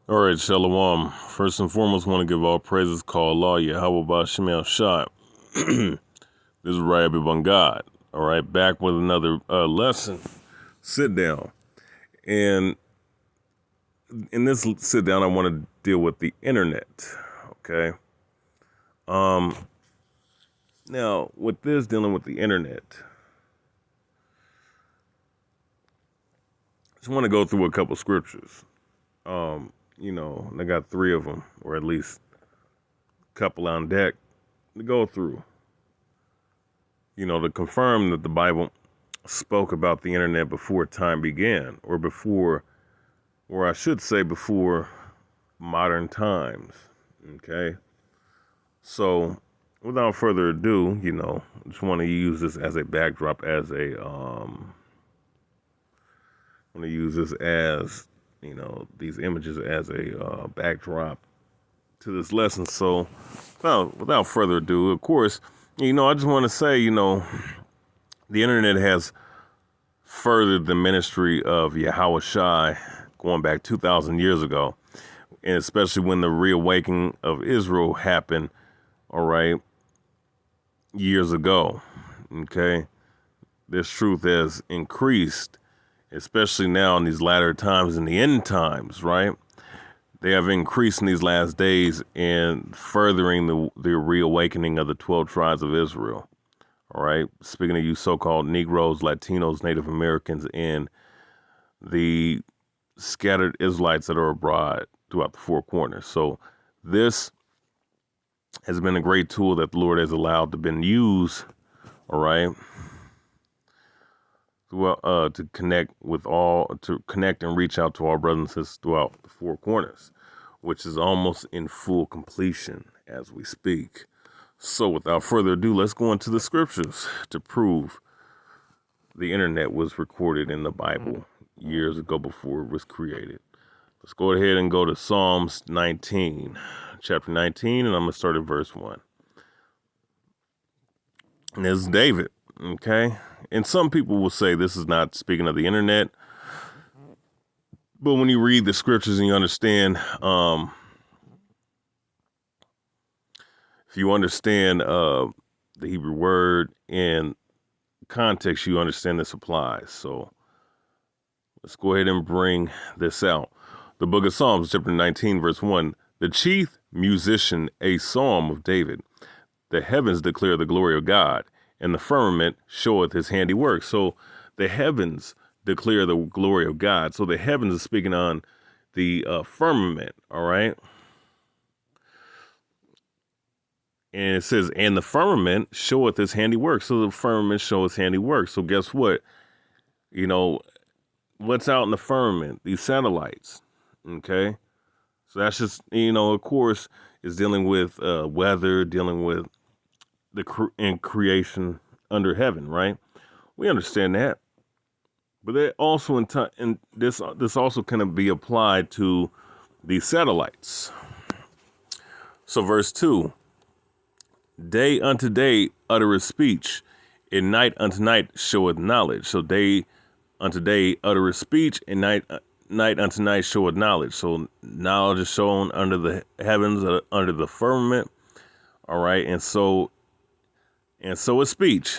All right, Shalom. First and foremost, want to give all praises called Allah, YAHAWAH, SHAM. This is Rayabya on God. All right, back with another lesson. Sit down. And in this sit down, I want to deal with the internet. Okay. Now, with this dealing with the internet, I just want to go through a couple scriptures. I got 3 of them, or at least a couple on deck to go through. To confirm that the Bible spoke about the internet before time began, or I should say before modern times. Okay. So without further ado, I just want to use this as a backdrop, these images as a backdrop to this lesson. So, without further ado, of course, I just want to say, the internet has furthered the ministry of YAHAWASH going back 2,000 years ago, and especially when the reawakening of Israel happened, all right, years ago, okay? This truth has increased, especially now in these latter times, in the end times, right? They have increased in these last days in furthering the reawakening of the 12 tribes of Israel. All right. Speaking of you so-called Negroes, Latinos, Native Americans, and the scattered Israelites that are abroad throughout the 4 corners. So this has been a great tool that the Lord has allowed to been used. All right. To connect and reach out to our brothers and sisters throughout the 4 corners, which is almost in full completion as we speak. So without further ado, let's go into the scriptures to prove the internet was recorded in the Bible years ago before it was created. Let's go ahead and go to Psalms 19, chapter 19, and I'm going to start at verse 1. And this is David, okay? And some people will say this is not speaking of the internet. But when you read the scriptures and you understand, if you understand the Hebrew word in context, you understand this applies. So let's go ahead and bring this out. The book of Psalms, chapter 19, verse 1. The chief musician, a psalm of David. The heavens declare the glory of God, and the firmament showeth his handiwork. So the heavens declare the glory of God. So the heavens is speaking on the firmament, all right? And it says, and the firmament showeth his handiwork. So the firmament shows handiwork. So guess what? What's out in the firmament? These satellites, okay? So that's just, of course, is dealing with weather, dealing with the creation under heaven, right? We understand that, but that also this also can be applied to the satellites. So verse 2, day unto day uttereth speech, and night unto night showeth knowledge. So day unto day uttereth speech, and night unto night showeth knowledge. So knowledge is shown under the heavens, under the firmament, all right, and so is speech.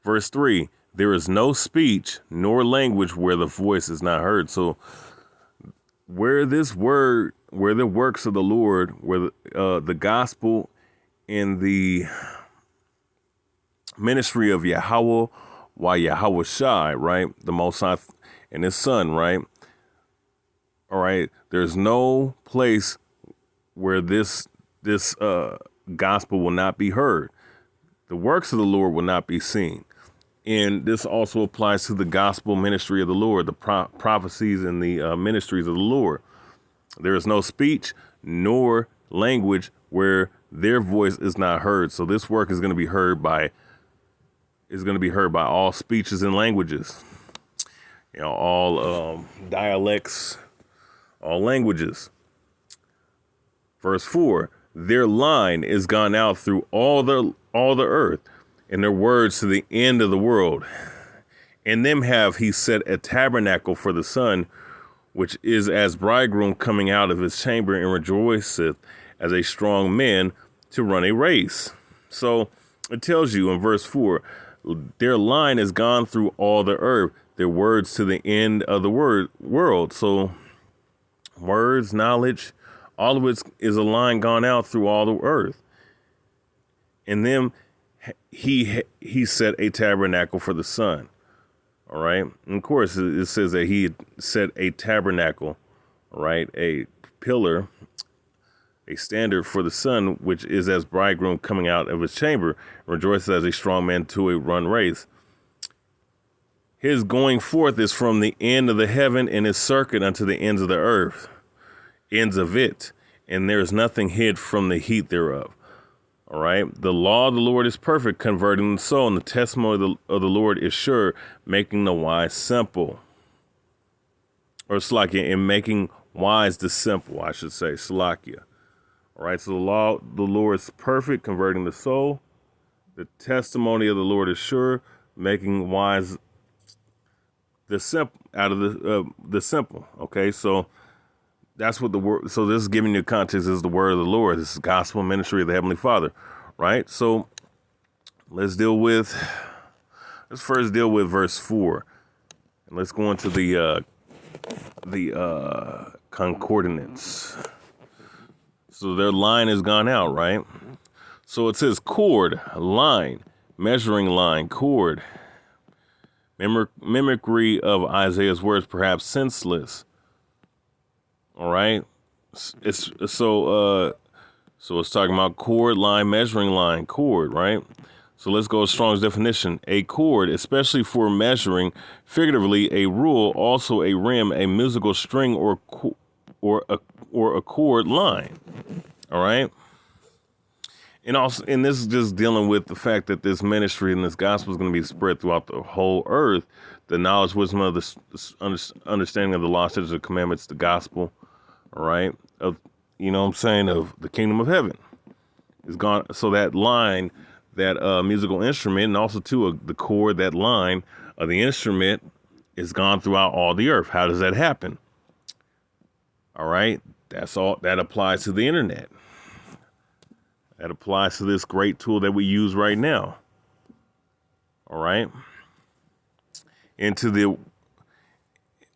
Verse 3, there is no speech nor language where the voice is not heard. So where the works of the Lord, where the gospel and the ministry of YAHAWAH, YAHAWASH, right? The Most High and his son, right? All right. There's no place where this gospel will not be heard. The works of the Lord will not be seen. And this also applies to the gospel ministry of the Lord, the prophecies and the ministries of the Lord. There is no speech nor language where their voice is not heard. So this work is going to be heard by all speeches and languages, all dialects, all languages. Verse 4, their line is gone out through all the earth, and their words to the end of the world. In them have he set a tabernacle for the sun, which is as bridegroom coming out of his chamber, and rejoiceth as a strong man to run a race. So it tells you in verse 4, their line has gone through all the earth, their words to the end of the world. So words, knowledge, all of it is a line gone out through all the earth. And then he set a tabernacle for the sun. All right. And of course, it says that he set a tabernacle, right? A pillar, a standard for the sun, which is as bridegroom coming out of his chamber, rejoices as a strong man to a run race. His going forth is from the end of the heaven, and his circuit unto the ends of the earth, ends of it. And there is nothing hid from the heat thereof. All right. The law of the Lord is perfect, converting the soul, and the testimony of the Lord is sure, making the wise simple. Or Slakia, in making wise the simple, I should say, Slakia. All right. So the law of the Lord is perfect, converting the soul. The testimony of the Lord is sure, making wise the simple, out of the simple. Okay. So that's what the word, so this is giving you context, is the word of the Lord. This is gospel ministry of the Heavenly Father, right? So let's first deal with verse 4. And let's go into the concordance. So their line has gone out, right? So it says cord, line, measuring line, cord. Mimicry of Isaiah's words, perhaps senseless. All right. So it's talking about cord, line, measuring line, cord, right? So let's go to Strong's definition. A cord, especially for measuring, figuratively, a rule, also a rim, a musical string, or a cord line. All right. And this is just dealing with the fact that this ministry and this gospel is going to be spread throughout the whole earth. The knowledge, wisdom of the understanding of the law, statutes, and commandments, the gospel. All right, of of the kingdom of heaven is gone. So that line, that musical instrument, and also too the cord, that line of the instrument is gone throughout all the earth. How does that happen? All right, that's all. That applies to the internet. That applies to this great tool that we use right now. All right, into the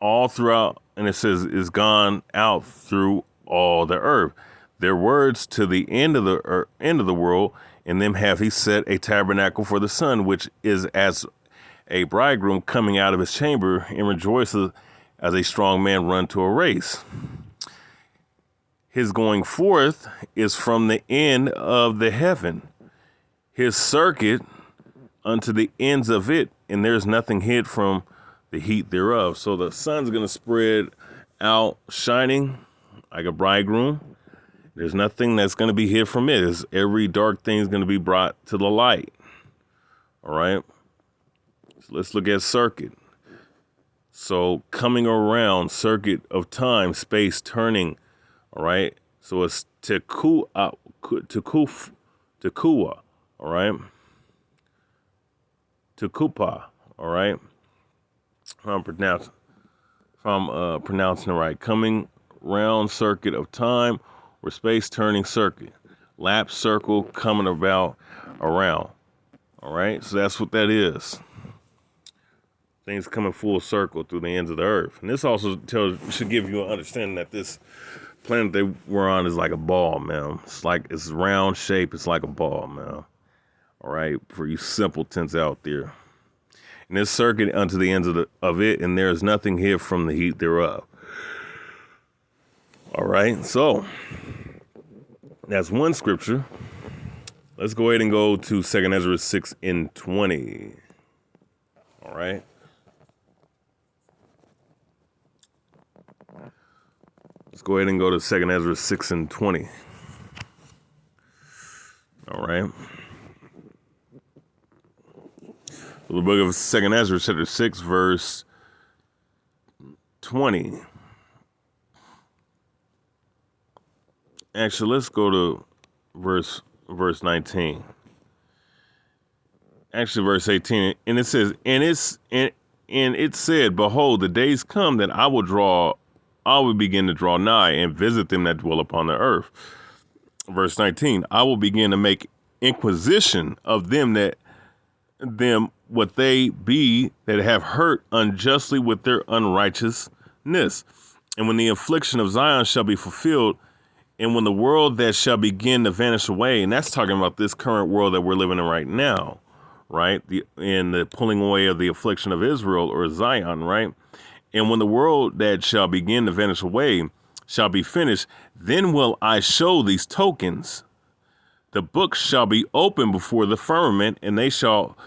all throughout. And it says, is gone out through all the earth. Their words to the end of the world. In them have he set a tabernacle for the sun, which is as a bridegroom coming out of his chamber, and rejoices as a strong man run to a race. His going forth is from the end of the heaven, his circuit unto the ends of it, and there's nothing hid from the heat thereof. So the sun's going to spread out shining like a bridegroom. There's nothing that's going to be hid from it. Every dark thing is going to be brought to the light. All right. So let's look at circuit. So coming around, circuit of time, space, turning. All right. So it's tekua. All right. Tekupa. All right. If I'm pronouncing it right, coming round circuit of time, or space turning circuit, lap circle coming about around. All right, so that's what that is. Things coming full circle through the ends of the earth, and this also should give you an understanding that this planet that we're on is like a ball, man. It's round shape. It's like a ball, man. All right, for you simpletons out there. And this circuit unto the ends of it, and there is nothing hid from the heat thereof. All right, so that's one scripture. Let's go ahead and go to 2 Ezra 6:20. All right. Let's go ahead and go to 2 Ezra 6:20. All right. The book of 2 Ezra, chapter 6, verse 20. Actually, let's go to verse 19. Actually, verse 18. And it says, and it said, behold, the days come that I will draw I will begin to draw nigh and visit them that dwell upon the earth. Verse 19, I will begin to make inquisition of them what they be that have hurt unjustly with their unrighteousness. And when the affliction of Zion shall be fulfilled, and when the world that shall begin to vanish away, and that's talking about this current world that we're living in right now, right? In the pulling away of the affliction of Israel or Zion, right? And when the world that shall begin to vanish away shall be finished, then will I show these tokens. The books shall be opened before the firmament, and they shall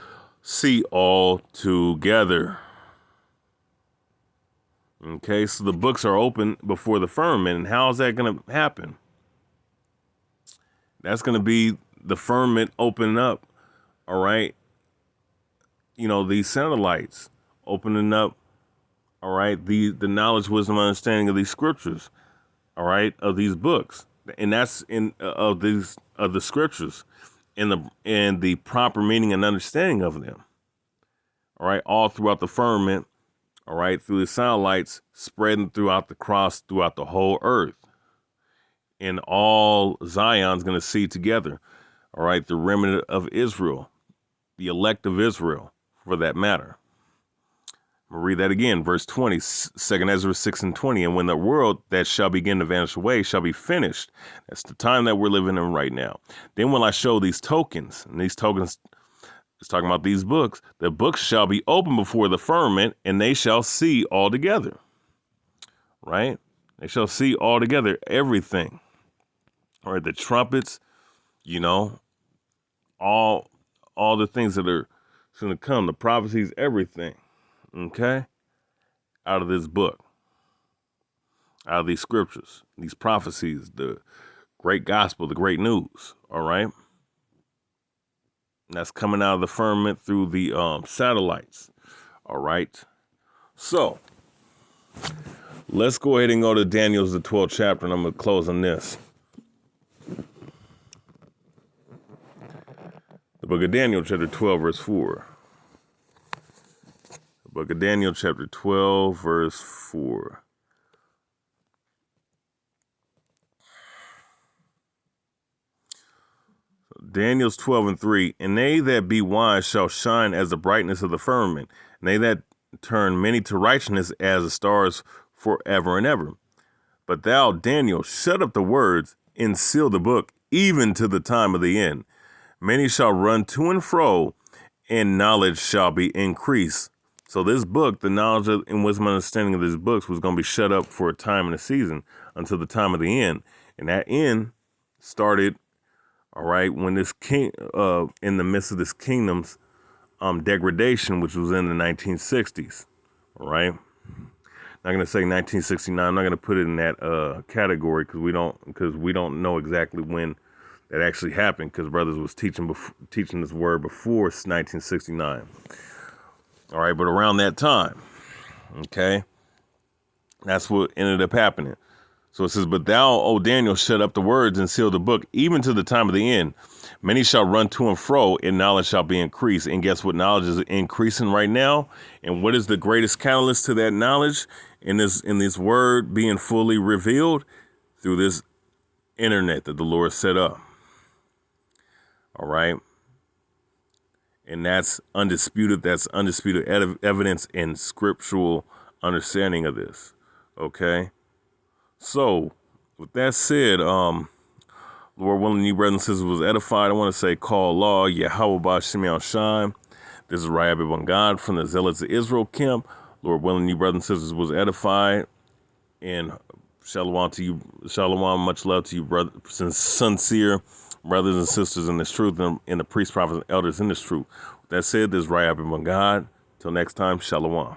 see all together. Okay, so the books are open before the firmament, and how is that going to happen? That's going to be the firmament opening up, all right? You know, these satellites opening up, all right, the knowledge, wisdom, understanding of these scriptures, all right, of these books, and that's of the scriptures, and the proper meaning and understanding of them, all right, all throughout the firmament, all right, through the satellites spreading throughout the cross, throughout the whole earth, and all Zion's going to see together, all right, the remnant of Israel, the elect of Israel, for that matter. I'm going to read that again, verse 20, 2 Ezra 6 and 20. And when the world that shall begin to vanish away shall be finished, that's the time that we're living in right now, then will I show these tokens, and these tokens is talking about these books. The books shall be open before the firmament, and they shall see all together, right? They shall see all together, everything. All right, the trumpets, you know, all the things that are going to come, the prophecies, everything, okay, out of this book, out of these scriptures, these prophecies, the great gospel, the great news, all right? And that's coming out of the firmament through the satellites, all right? So, let's go ahead and go to Daniel's, the 12th chapter, and I'm going to close on this. The book of Daniel, chapter 12, verse 4. The book of Daniel, chapter 12, verse 4. Daniel's 12 and 3. And they that be wise shall shine as the brightness of the firmament, and they that turn many to righteousness as the stars forever and ever. But thou, Daniel, shut up the words and seal the book, even to the time of the end. Many shall run to and fro, and knowledge shall be increased. So this book, the knowledge and wisdom and understanding of these books, was going to be shut up for a time and a season until the time of the end. And that end started, all right, when this king, in the midst of this kingdom's degradation, which was in the 1960s, all right? Not going to say 1969. I'm not going to put it in that category because we don't know exactly when that actually happened, because brothers was teaching this word before 1969. All right, but around that time, okay, that's what ended up happening. So it says, but thou, O Daniel, shut up the words and seal the book, even to the time of the end. Many shall run to and fro, and knowledge shall be increased. And guess what? Knowledge is increasing right now. And what is the greatest catalyst to that knowledge in this word being fully revealed? Through this internet that the Lord set up. All right. And that's undisputed. That's undisputed evidence and scriptural understanding of this. Okay. So with that said, Lord willing, you brothers and sisters was edified. I want to say, call law, YAHAWAH, Simeon, SHAM. This is Rayabya God from the Zealots of Israel camp. Lord willing, you brothers and sisters was edified. And shalom to you. Shalom, much love to you, brother, sincere brothers and sisters in this truth, and the priests, prophets, and elders in this truth. With that said, this is Rayabya God. Till next time, shalom.